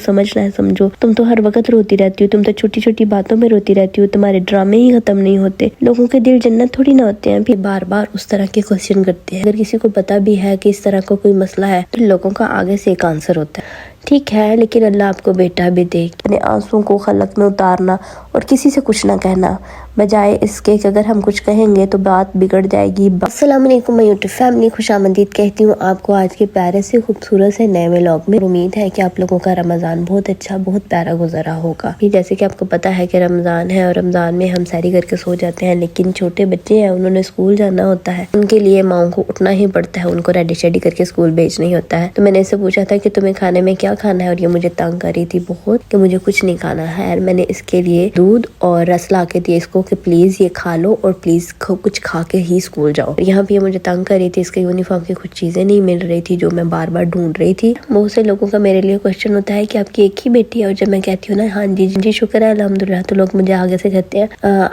سمجھنا ہے سمجھو، تم تو ہر وقت روتی رہتی ہو، تم تو چھوٹی چھوٹی باتوں میں روتی رہتی ہو، تمہارے ڈرامے ہی ختم نہیں ہوتے۔ لوگوں کے دل جنت تھوڑی نہ ہوتے ہیں، پھر بار بار اس طرح کے کوسچن کرتے ہیں۔ اگر کسی کو پتا بھی ہے کہ اس طرح کا کوئی مسئلہ ہے تو لوگوں کا آگے سے ایک آنسر ہوتا ہے، ٹھیک ہے لیکن اللہ آپ کو بیٹا بھی دے، اپنے آنسوں کو خلق میں اتارنا اور کسی سے کچھ نہ کہنا، بجائے اس کے کہ اگر ہم کچھ کہیں گے تو بات بگڑ جائے گی۔ السلام علیکم میں یوٹیوب فیملی، خوش آمدید کہتی ہوں آپ کو آج کے پیارے سے خوبصورت سے نئے ولاگ میں۔ امید ہے کہ آپ لوگوں کا رمضان بہت اچھا بہت پیارا گزرا ہوگا۔ جیسے کہ آپ کو پتا ہے کہ رمضان ہے اور رمضان میں ہم سحری کر کے سو جاتے ہیں، لیکن چھوٹے بچے ہیں انہوں نے اسکول جانا ہوتا ہے، ان کے لیے ماؤں کو اٹھنا ہی پڑتا ہے، ان کو ریڈی شیڈی کر کے اسکول بھیجنا ہی ہوتا ہے۔ تو میں نے اسے پوچھا تھا کہ تمہیں کھانے میں کیا کھانا ہے، اور یہ مجھے تنگ کر رہی تھی بہت کہ مجھے کچھ نہیں کھانا ہے۔ میں نے اس کے لیے دودھ اور رس لا کے دیا اس کو کہ پلیز یہ کھا لو اور پلیز کچھ کھا کے ہی اسکول جاؤ۔ یہاں پہ یہ مجھے تنگ کر رہی تھی، اس کے یونیفارم کی کچھ چیزیں نہیں مل رہی تھی جو میں بار بار ڈھونڈ رہی تھی۔ بہت سے لوگوں کا میرے لیے کوشچن ہوتا ہے کہ آپ کی ایک ہی بیٹی ہے، اور جب میں کہتی ہوں نا ہاں جی شکر ہے الحمدللہ، تو لوگ مجھے آگے سے کہتے ہیں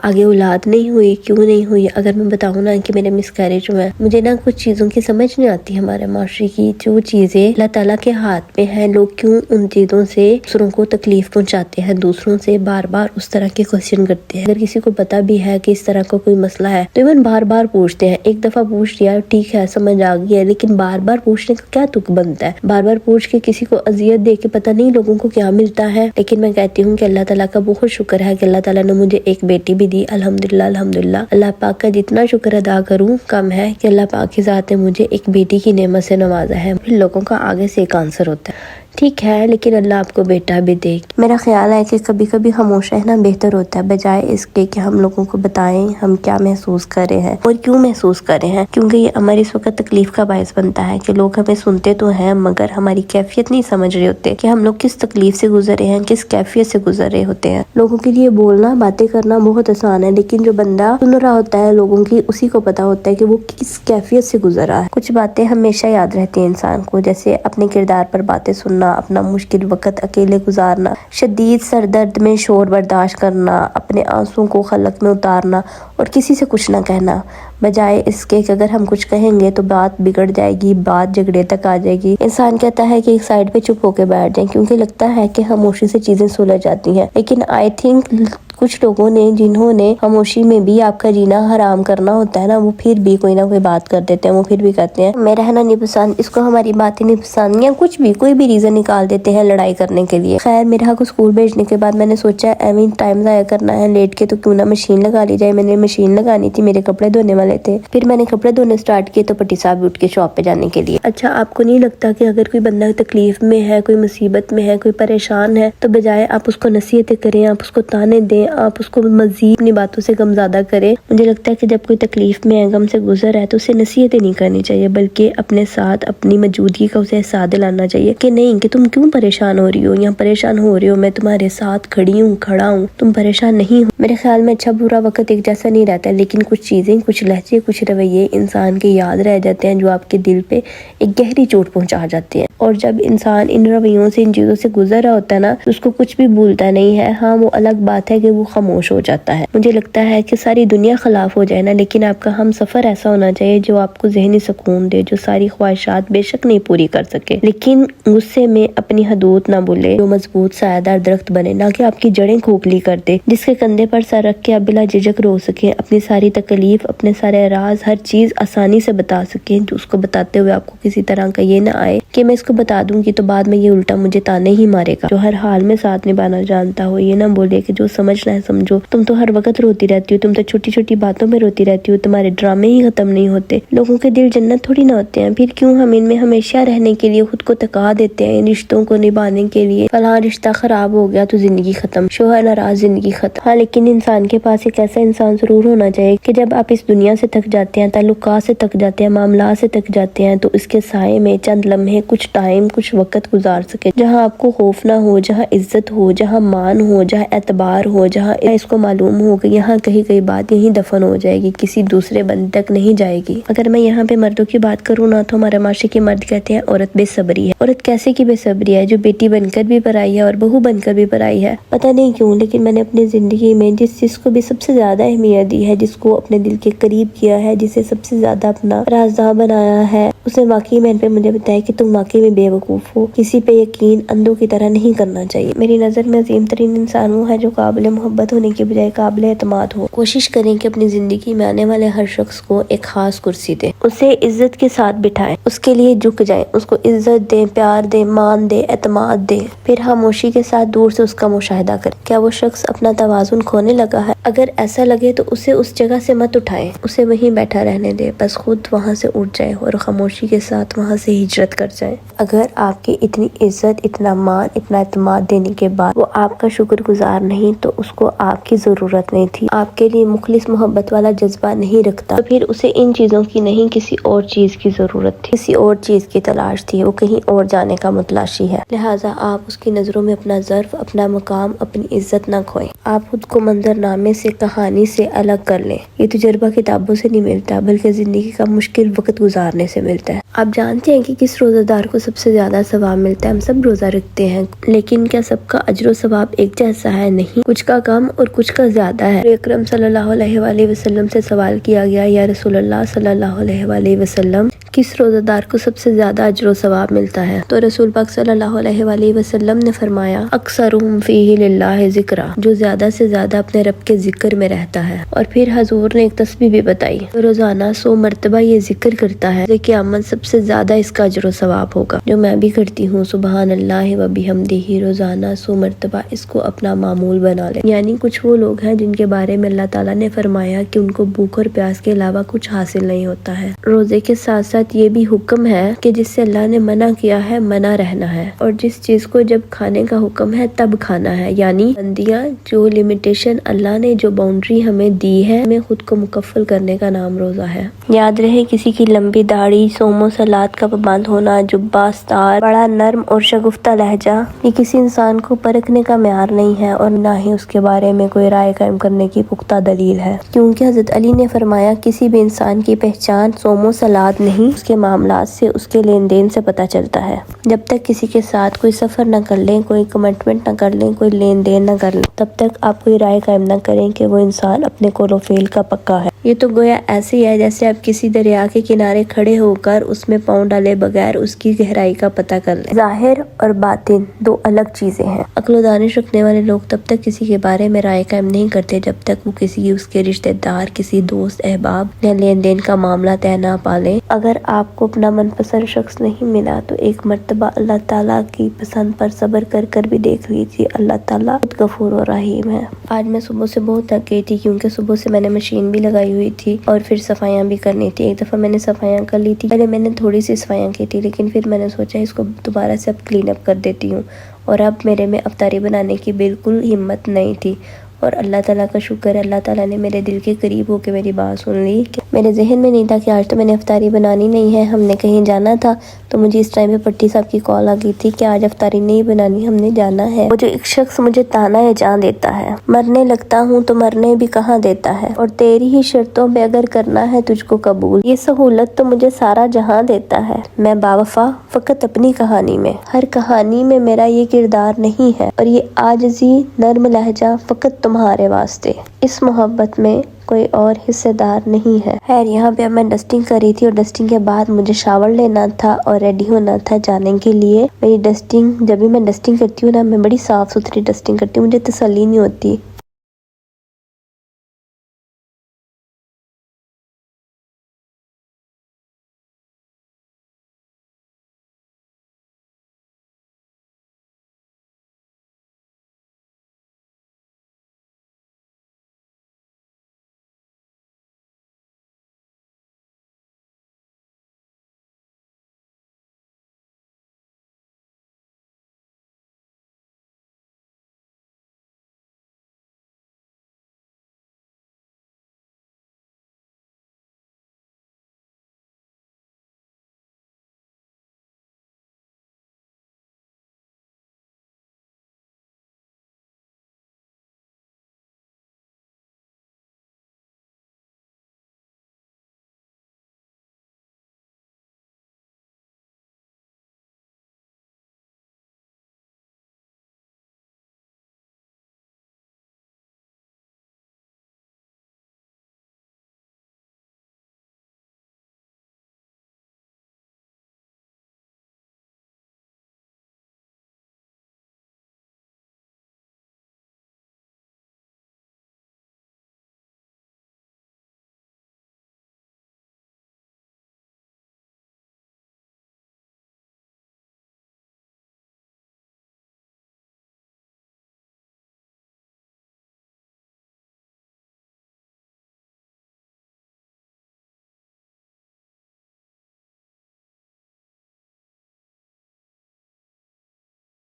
آگے اولاد نہیں ہوئی، کیوں نہیں ہوئی؟ اگر میں بتاؤں نا کہ میرے مس کیریج ہوئے، مجھے نا کچھ چیزوں کی سمجھ نہیں آتی۔ ہمارے معاشرے کی جو چیزیں اللہ تعالیٰ کے ہاتھ میں ہیں، لوگ کیوں ان چیزوں سے دوسروں کو تکلیف پہنچاتے ہیں، دوسروں سے بار بار اس طرح کے کوشچن کرتے ہیں۔ اگر کسی کو پتا بھی ہے کہ اس طرح کا کوئی مسئلہ ہے تو ایون بار بار پوچھتے ہیں۔ ایک دفعہ پوچھ لیا ٹھیک ہے سمجھ آ گئی ہے، لیکن بار بار پوچھنے کا کیا تک بنتا ہے؟ بار بار پوچھ کے کسی کو اذیت دے کے پتہ نہیں لوگوں کو کیا ملتا ہے۔ لیکن میں کہتی ہوں کہ اللہ تعالیٰ کا بہت شکر ہے کہ اللہ تعالیٰ نے مجھے ایک بیٹی بھی دی، الحمدللہ الحمدللہ۔ اللہ پاک کا جتنا شکر ادا کروں کم ہے کہ اللہ پاک کی ذات نے مجھے ایک بیٹی کی نعمت سے نوازا ہے۔ لوگوں کا آگے سے ایک آنسر ہوتا ہے، ٹھیک ہے لیکن اللہ آپ کو بیٹا بھی دے۔ میرا خیال ہے کہ کبھی کبھی خاموش رہنا بہتر ہوتا ہے، بجائے اس کے کہ ہم لوگوں کو بتائیں ہم کیا محسوس کر رہے ہیں اور کیوں محسوس کر رہے ہیں، کیونکہ یہ ہماری اس وقت تکلیف کا باعث بنتا ہے کہ لوگ ہمیں سنتے تو ہیں مگر ہماری کیفیت نہیں سمجھ رہے ہوتے کہ ہم لوگ کس تکلیف سے گزر رہے ہیں، کس کیفیت سے گزر رہے ہوتے ہیں۔ لوگوں کے لیے بولنا باتیں کرنا بہت آسان ہے، لیکن جو بندہ سن رہا ہوتا ہے لوگوں کی، اسی کو پتا ہوتا ہے کہ وہ کس کیفیت سے گزر رہا ہے۔ کچھ باتیں ہمیشہ یاد رہتی ہیں انسان کو، جیسے اپنے کردار پر باتیں سننا، اپنا مشکل وقت اکیلے گزارنا، شدید سر درد میں شور برداشت کرنا، اپنے آنسوں کو خلق میں اتارنا اور کسی سے کچھ نہ کہنا، بجائے اس کے کہ اگر ہم کچھ کہیں گے تو بات بگڑ جائے گی، بات جھگڑے تک آ جائے گی۔ انسان کہتا ہے کہ ایک سائڈ پہ چپ ہو کے بیٹھ جائیں کیونکہ لگتا ہے کہ خاموشی سے چیزیں سلجھ جاتی ہیں، لیکن آئی تھنک کچھ لوگوں نے جنہوں نے خاموشی میں بھی آپ کا جینا حرام کرنا ہوتا ہے نا، وہ پھر بھی کوئی نہ کوئی بات کر دیتے ہیں، وہ پھر بھی کہتے ہیں میں رہنا نہیں پسند، اس کو ہماری باتیں نہیں پسند، یا کچھ بھی کوئی بھی ریزن نکال دیتے ہیں لڑائی کرنے کے لیے۔ خیر میرا کو اسکول بھیجنے کے بعد میں نے سوچا ایویں ٹائم ضائع کرنا ہے لیٹ کے تو کیوں نہ مشین لگا لی جائے۔ میں نے مشین لگانی تھی، میرے کپڑے دھونے والے تھے، پھر میں نے کپڑے دھونے سٹارٹ کیے تو پٹی صاحب اٹھ کے شاپ پہ جانے کے لیے۔ اچھا آپ کو نہیں لگتا کہ اگر کوئی بندہ تکلیف میں ہے، کوئی مصیبت میں ہے، کوئی پریشان ہے، تو بجائے آپ اس کو نصیحتیں کریں، آپ اس کو تانے دیں، آپ اس کو مزید اپنی باتوں سے غم زیادہ کریں؟ مجھے لگتا ہے کہ جب کوئی تکلیف میں ہے، غم سے گزر ہے، تو اسے نصیحتیں نہیں کرنی چاہیے، بلکہ اپنے ساتھ اپنی موجودگی کا اسے احساس دلانا چاہیے کہ نہیں کہ تم کیوں پریشان ہو رہی ہو، یا پریشان ہو رہی ہو، میں تمہارے ساتھ کھڑی ہوں، کھڑا ہوں، تم پریشان نہیں ہو۔ میرے خیال میں اچھا برا وقت ایک جیسا نہیں رہتا، لیکن کچھ چیزیں، کچھ لہجے، کچھ رویے انسان کے یاد رہ جاتے ہیں جو آپ کے دل پہ ایک گہری چوٹ پہنچا جاتے ہیں، اور جب انسان ان رویوں سے، ان چیزوں سے گزر رہا ہوتا ہے نا، تو اس کو کچھ بھی بھولتا نہیں ہے۔ ہاں وہ الگ بات ہے کہ وہ خاموش ہو جاتا ہے۔ مجھے لگتا ہے کہ ساری دنیا خلاف ہو جائے نا، لیکن آپ کا ہم سفر ایسا ہونا چاہیے جو آپ کو ذہنی سکون دے، جو ساری خواہشات بے شک نہیں پوری کر سکے لیکن غصے میں اپنی حدود نہ بھولے، جو مضبوط سایہ دار درخت بنے، نہ کہ آپ کی جڑیں کھوکھلی کر دے، جس کے کندھے پر سر رکھ کے آپ بلا جھجک رو سکیں، اپنی ساری تکلیف، اپنے سارے راز، ہر چیز آسانی سے بتا سکیں، جو اس کو بتاتے ہوئے آپ کو کسی طرح کا یہ نہ آئے کہ میں اس کو بتا دوں گی تو بعد میں یہ الٹا مجھے تانے ہی مارے گا۔ جو ہر حال میں ساتھ نبھانا جانتا ہو، یہ نہ بولے کہ جو سمجھنا ہے سمجھو، تم تو ہر وقت روتی رہتی ہو، تم تو چھوٹی چھوٹی باتوں میں روتی رہتی ہو، تمہارے ڈرامے ہی ختم نہیں ہوتے۔ لوگوں کے دل جنت تھوڑی نہ ہوتے ہیں، پھر کیوں ہم ان میں ہمیشہ رہنے کے لیے خود کو تکا دیتے ہیں، رشتوں کو نبھانے کے لیے فلاں رشتہ خراب ہو گیا تو زندگی ختم، شوہر ناراض زندگی ختم۔ ہاں لیکن انسان کے پاس ایک ایسا انسان ضرور ہونا چاہیے کہ جب آپ اس دنیا سے تھک جاتے ہیں، تعلقات سے تھک جاتے ہیں، معاملات سے تھک جاتے ہیں، تو اس کے سائے میں چند لمحے، کچھ ٹائم، کچھ وقت گزار سکے، جہاں آپ کو خوف نہ ہو، جہاں عزت ہو، جہاں مان ہو، جہاں اعتبار ہو، جہاں اس کو معلوم ہو کہ یہاں کہیں بات یہیں دفن ہو جائے گی، کسی دوسرے بندے تک نہیں جائے گی۔ اگر میں یہاں پہ مردوں کی بات کروں نا، تو ہمارے معاشرے کے مرد کہتے ہیں عورت بے صبری ہے۔ عورت کیسے کی بے صبری ہے؟ جو بیٹی بن کر بھی پرائی ہے اور بہو بن کر بھی پرائی ہے۔ پتہ نہیں کیوں، لیکن میں نے اپنی زندگی میں جس چیز کو بھی سب سے زیادہ اہمیت دی ہے، جس کو اپنے دل کے قریب کیا ہے، جسے سب سے زیادہ اپنا رازدار بنایا ہے، اس نے واقعی میں پہ مجھے بتایا کہ تم واقعی میں بے وقوف ہو، کسی پہ یقین اندھوں کی طرح نہیں کرنا چاہیے۔ میری نظر میں عظیم ترین انسان وہ ہے جو قابل محبت ہونے کے بجائے قابل اعتماد ہو۔ کوشش کریں کہ اپنی زندگی میں آنے والے ہر شخص کو ایک خاص کرسی دیں، اسے عزت کے ساتھ بٹھائیں، اس کے لیے جھک جائیں، اس کو عزت دیں، پیار دیں، مان دیں، اعتماد دیں، پھر خاموشی کے ساتھ دور سے اس کا مشاہدہ کریں۔ کیا وہ شخص اپنا توازن کھونے لگا ہے؟ اگر ایسا لگے تو اسے اس جگہ سے مت اٹھائیں، اسے وہیں بیٹھا رہنے دیں، بس خود وہاں سے اٹھ جائیں اور خاموشی کے ساتھ وہاں سے ہجرت کر جائیں۔ اگر آپ کی اتنی عزت، اتنا مان، اتنا اعتماد دینے کے بعد وہ آپ کا شکر گزار نہیں تو اس کو آپ کی ضرورت نہیں تھی، آپ کے لیے مخلص محبت والا جذبہ نہیں رکھتا، تو پھر اسے ان چیزوں کی نہیں کسی اور چیز کی ضرورت تھی، کسی اور چیز کی تلاش تھی، وہ کہیں اور جانے کا متلاشی ہے۔ لہٰذا آپ اس کی نظروں میں اپنا ظرف، اپنا مقام، اپنی عزت نہ کھوئیں۔ آپ خود کو منظر نامے سے، کہانی سے الگ کر لیں۔ یہ تجربہ کتابوں سے نہیں ملتا بلکہ زندگی کا مشکل وقت گزارنے سے ملتا ہے۔ آپ جانتے ہیں کہ کس روزہ دار کو سب سے زیادہ ثواب ملتا ہے؟ ہم سب روزہ رکھتے ہیں، لیکن کیا سب کا اجر و ثواب ایک جیسا ہے؟ نہیں، کچھ کا کم اور کچھ کا زیادہ ہے۔ اکرم صلی اللہ علیہ وآلہ وسلم سے سوال کیا گیا، یا رسول اللہ صلی اللہ علیہ وآلہ وسلم، کس روزہ دار کو سب سے زیادہ اجر و ثواب ملتا ہے؟ تو رسول پاک صلی اللہ علیہ وآلہ وسلم نے فرمایا، اکثرہم فیہ للہ ذکرا، جو زیادہ سے زیادہ اپنے رب کے ذکر میں رہتا ہے۔ اور پھر حضور نے ایک تسبیح بھی بتائی، روزانہ 100 مرتبہ یہ ذکر کرتا ہے، قیامت سب سے زیادہ اس کا اجر و ثواب ہوگا، جو میں بھی کرتی ہوں، سبحان اللہ و بحمدہ، روزانہ 100 مرتبہ اس کو اپنا معمول بنا لیں۔ یعنی کچھ وہ لوگ ہیں جن کے بارے میں اللہ تعالیٰ نے فرمایا کہ ان کو بھوک اور پیاس کے علاوہ کچھ حاصل نہیں ہوتا ہے۔ روزے کے ساتھ ساتھ یہ بھی حکم ہے کہ جس سے اللہ نے منع کیا ہے منع رہنا ہے، اور جس چیز کو جب کھانے کا حکم ہے تب کھانا ہے، یعنی بندیاں، جو لمیٹیشن اللہ نے، جو باؤنڈری ہمیں دی ہے، ہمیں خود کو مکفل کرنے کا نام روزہ ہے۔ یاد رہے، کسی کی لمبی داڑھی، صوم و صلات کا پابند ہونا، جبہ استار، بڑا نرم اور شگفتہ لہجہ، یہ کسی انسان کو پرکھنے کا معیار نہیں ہے، اور نہ ہی اس کے بارے میں کوئی رائے قائم کرنے کی پختہ دلیل ہے، کیونکہ حضرت علی نے فرمایا، کسی بھی انسان کی پہچان صوم و صلات نہیں، اس کے معاملات سے، اس کے لین دین سے پتہ چلتا ہے۔ جب تک کسی کے ساتھ کوئی سفر نہ کر لیں، کوئی کمٹمنٹ نہ کر لیں، کوئی لین دین نہ کر لیں، تب تک آپ کوئی رائے قائم نہ کریں کہ وہ انسان اپنے قول و فعل کا پکا ہے۔ یہ تو گویا ایسے ہی ہے جیسے آپ کسی دریا کے کنارے کھڑے ہو کر اس میں پاؤں ڈالے بغیر اس کی گہرائی کا پتہ کر لیں۔ ظاہر اور باطن دو الگ چیزیں ہیں۔ عقل و دانش رکھنے والے لوگ تب تک کسی کے بارے میں رائے قائم نہیں کرتے جب تک وہ کسی اس کے رشتہ دار، کسی دوست، احباب یا لین دین کا معاملہ طے نہ پالیں۔ اگر آپ کو اپنا من پسند شخص نہیں ملا تو ایک مرتبہ اللہ تعالیٰ کی پسند پر صبر کر کر بھی دیکھ لیجیے، اللہ تعالیٰ بہت غفور و رحیم ہے۔ آج میں صبح سے بہت تھک گئی تھی، کیونکہ صبح سے میں نے مشین بھی لگائی ہوئی تھی اور پھر صفائیاں بھی کرنی تھی۔ ایک دفعہ میں نے صفائیاں کر لی تھی، پہلے میں نے تھوڑی سی صفائیاں کی تھی، لیکن پھر میں نے سوچا اس کو دوبارہ سے اب کلین اپ کر دیتی ہوں، اور اب میرے میں افطاری بنانے کی بالکل ہمت نہیں تھی۔ اور اللہ تعالیٰ کا شکر ہے، اللہ تعالیٰ نے میرے دل کے قریب ہو کے میری بات سن لی۔ میرے ذہن میں نہیں تھا کہ آج تو میں نے افطاری بنانی نہیں ہے، ہم نے کہیں جانا تھا، تو مجھے اس ٹائم پہ پٹی صاحب کی کال آ گئی تھی کہ آج افطاری نہیں بنانی، ہم نے جانا ہے۔ وہ جو ایک شخص مجھے تانا جان دیتا ہے، مرنے لگتا ہوں تو مرنے بھی کہاں دیتا ہے، اور تیری ہی شرطوں پہ اگر کرنا ہے تجھ کو قبول، یہ سہولت تو مجھے سارا جہاں دیتا ہے، میں باوفا فقط اپنی کہانی میں، ہر کہانی میں میرا یہ کردار نہیں ہے، اور یہ عاجزی، نرم لہجہ فقط تمہارے واسطے، اس محبت میں کوئی اور حصے دار نہیں ہے۔ خیر، یہاں پہ اب میں ڈسٹنگ کر رہی تھی، اور ڈسٹنگ کے بعد مجھے شاور لینا تھا اور ریڈی ہونا تھا جانے کے لیے۔ میری ڈسٹنگ، جب بھی میں ڈسٹنگ کرتی ہوں نا، میں بڑی صاف ستھری ڈسٹنگ کرتی ہوں، مجھے تسلی نہیں ہوتی۔